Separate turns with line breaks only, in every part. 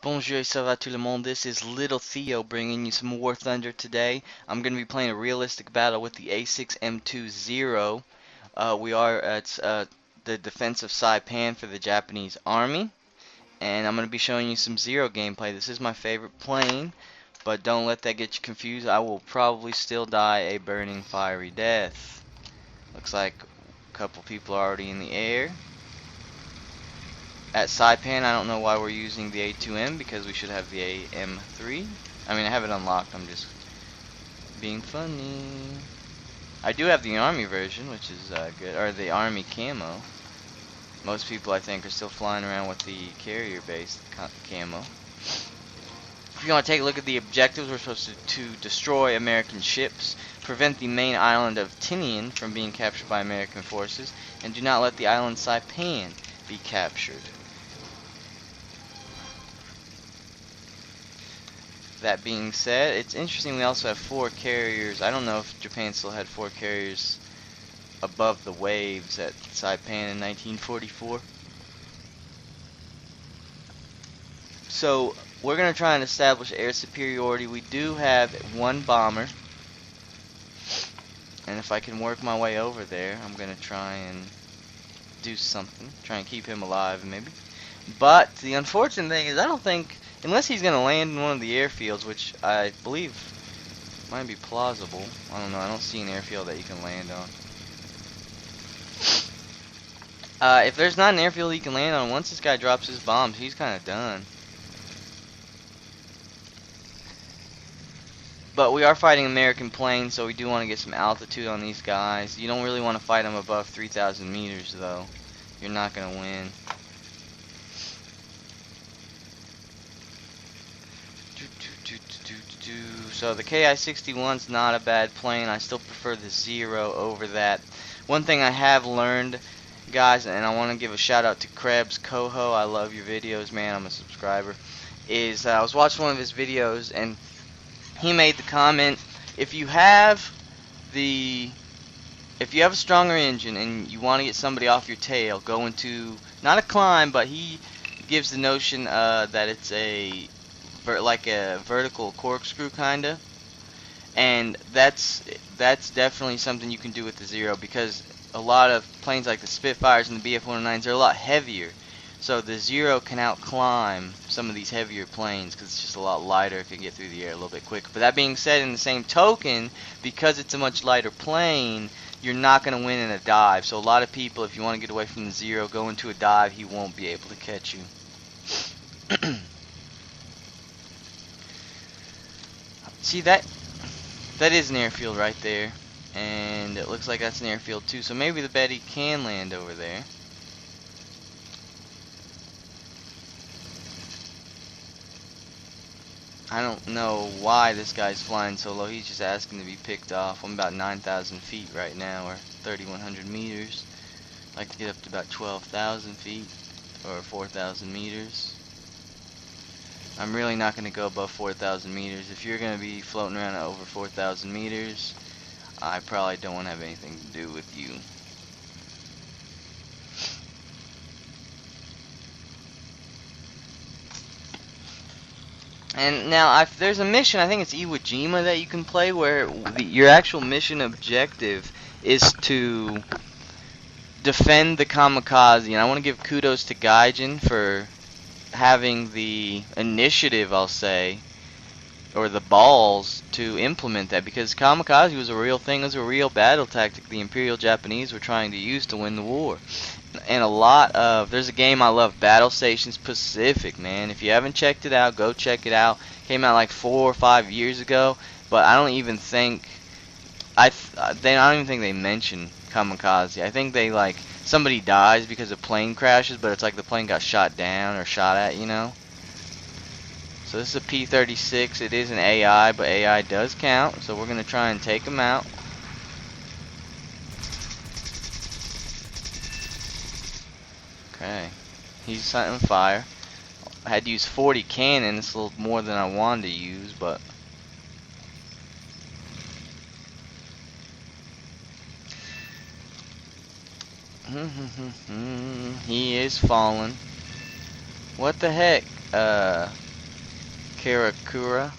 Bonjour, ça va tout le monde? This is Little Theo bringing you some War Thunder today. I'm going to be playing a realistic battle with the A6M2 Zero. We are at the defensive Saipan for the Japanese Army, and I'm going to be showing you some Zero gameplay. This is my favorite plane, but don't let that get you confused. I will probably still die a burning fiery death. Looks like a couple people are already in the air. At Saipan, I don't know why we're using the A2M because we should have the AM3. I mean, I have it unlocked. I'm just being funny. I do have the Army version, which is good, or the Army camo. Most people, I think, are still flying around with the carrier-based camo. If you want to take a look at the objectives, we're supposed to destroy American ships, prevent the main island of Tinian from being captured by American forces, and do not let the island Saipan be captured. That being said, it's interesting we also have 4 carriers. I don't know if Japan still had 4 carriers above the waves at Saipan in 1944. So we're going to try and establish air superiority. We do have 1 bomber. And if I can work my way over there, I'm going to try and do something. Try and keep him alive maybe. But the unfortunate thing is I don't think, unless he's going to land in one of the airfields, which I believe might be plausible. I don't know. I don't see an airfield that you can land on. If there's not an airfield he can land on, once this guy drops his bombs, he's kind of done. But we are fighting American planes, so we do want to get some altitude on these guys. You don't really want to fight them above 3,000 meters, though. You're not going to win. So the Ki-61's not a bad plane. I still prefer the Zero over that. One thing I have learned, guys, and I want to give a shout out to Krebs Coho. I love your videos, man. I'm a subscriber. Is I was watching one of his videos and he made the comment: if you have a stronger engine and you want to get somebody off your tail, go into not a climb, but he gives the notion that it's like a vertical corkscrew kinda, and that's definitely something you can do with the Zero, because a lot of planes like the Spitfires and the BF-109s, they're a lot heavier, so the Zero can outclimb some of these heavier planes because it's just a lot lighter. It can get through the air a little bit quicker. But that being said, in the same token, because it's a much lighter plane, you're not going to win in a dive. So a lot of people, if you want to get away from the Zero, go into a dive. He won't be able to catch you. See, that is an airfield right there, and it looks like that's an airfield too, so maybe the Betty can land over there. I don't know why this guy's flying so low. He's just asking to be picked off. I'm about 9,000 feet right now, or 3,100 meters. I'd like to get up to about 12,000 feet, or 4,000 meters. I'm really not going to go above 4,000 meters. If you're going to be floating around at over 4,000 meters, I probably don't want to have anything to do with you. And now, there's a mission, I think it's Iwo Jima, that you can play, where your actual mission objective is to defend the kamikaze. And I want to give kudos to Gaijin for having the initiative, I'll say, or the balls to implement that, because kamikaze was a real thing. It was a real battle tactic the Imperial Japanese were trying to use to win the war. And there's a game I love, Battle Stations Pacific, man. If you haven't checked it out, go check it out. Came out like 4 or 5 years ago, but I don't even think I don't even think they mention kamikaze. I think they, like, somebody dies because a plane crashes, but it's like the plane got shot down or shot at, you know. So this is a P-36. It is an AI, but AI does count, so we're gonna try and take him out. Okay, he's setting fire. I had to use 40 cannons, a little more than I wanted to use, but he is falling. What the heck? Karakura.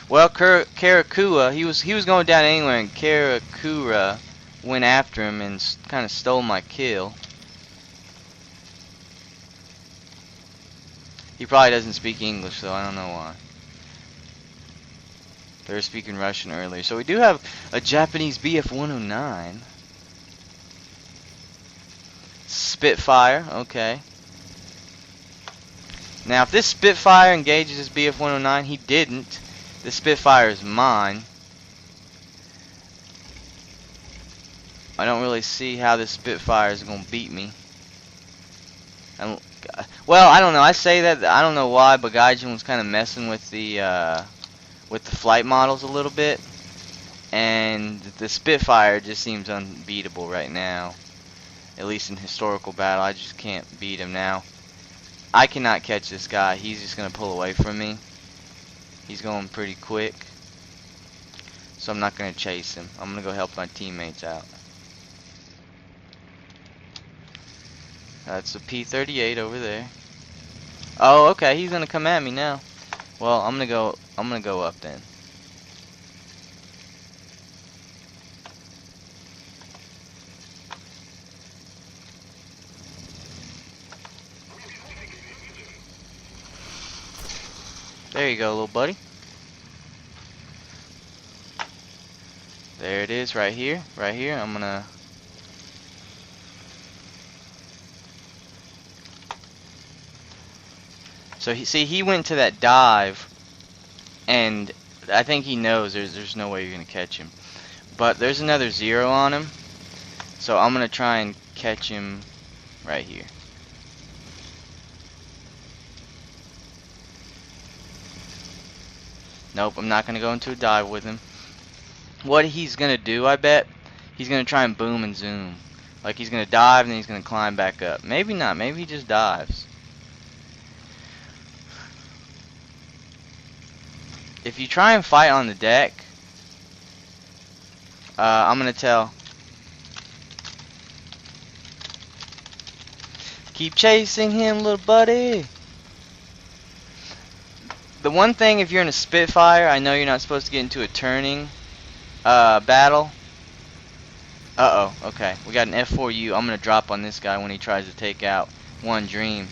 Well, Karakura, he was going down anywhere, and Karakura went after him and kind of stole my kill. He probably doesn't speak English, so I don't know why. They were speaking Russian earlier. So we do have a Japanese BF-109. Spitfire, okay. Now, if this Spitfire engages this BF-109, he didn't. The Spitfire is mine. I don't really see how this Spitfire is going to beat me. Well, I don't know. I say that, I don't know why, but Gaijin was kind of messing with the flight models a little bit. And the Spitfire just seems unbeatable right now. At least in historical battle, I just can't beat him now. I cannot catch this guy. He's just going to pull away from me. He's going pretty quick. So I'm not going to chase him. I'm going to go help my teammates out. That's a P-38 over there. Oh, okay. He's going to come at me now. Well, I'm going to go up then. There you go, little buddy. There it is, right here. Right here. I'm gonna... So he went to that dive, and I think he knows there's no way you're gonna catch him. But there's another 0 on him, so I'm gonna try and catch him right here. Nope, I'm not going to go into a dive with him. What he's going to do, I bet, he's going to try and boom and zoom. Like he's going to dive and then he's going to climb back up. Maybe not. Maybe he just dives. If you try and fight on the deck, I'm going to tell. Keep chasing him, little buddy. The one thing, if you're in a Spitfire, I know you're not supposed to get into a turning battle. Uh-oh, okay. We got an F4U. I'm going to drop on this guy when he tries to take out One Dream.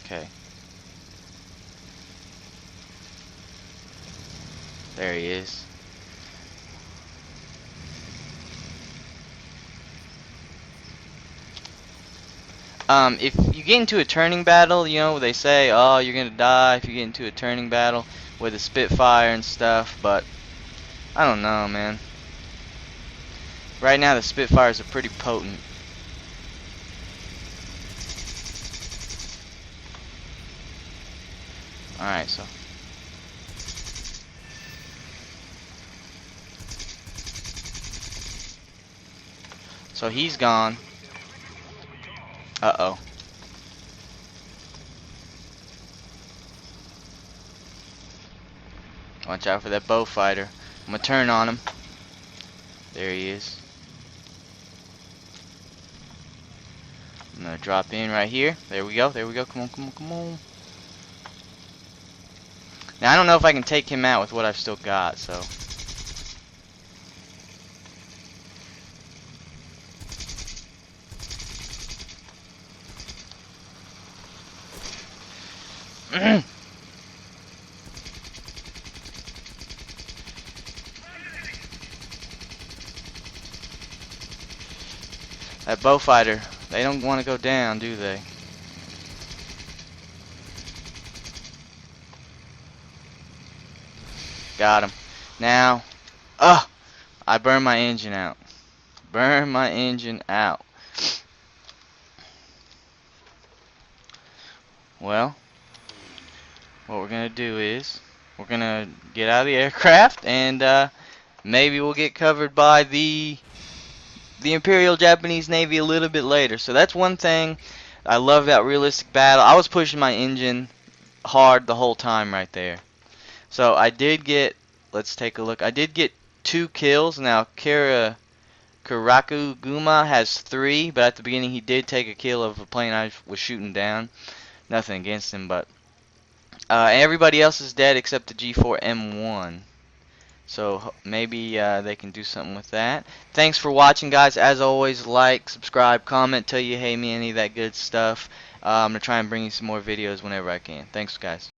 Okay. There he is. If you get into a turning battle, you know, they say, oh, you're gonna die if you get into a turning battle with a Spitfire and stuff, but I don't know, man. Right now, the Spitfires are pretty potent. Alright, so he's gone. Uh-oh. Watch out for that bow fighter. I'm gonna turn on him. There he is. I'm gonna drop in right here. There we go. There we go. Come on, come on, come on. Now, I don't know if I can take him out with what I've still got, so... That bow fighter, they don't want to go down, do they? Got him. Now, I burned my engine out. Burn my engine out. Well, what we're gonna do is we're gonna get out of the aircraft and maybe we'll get covered by the Imperial Japanese Navy a little bit later. So that's one thing I love that realistic battle. I was pushing my engine hard the whole time right there. So I did get, let's take a look. I did get 2 kills. Now Karaku Guma has 3, but at the beginning he did take a kill of a plane I was shooting down. Nothing against him, but everybody else is dead except the G4M1. So maybe they can do something with that. Thanks for watching, guys. As always, like, subscribe, comment, tell you hey me any of that good stuff. I'm gonna try and bring you some more videos whenever I can. Thanks, guys.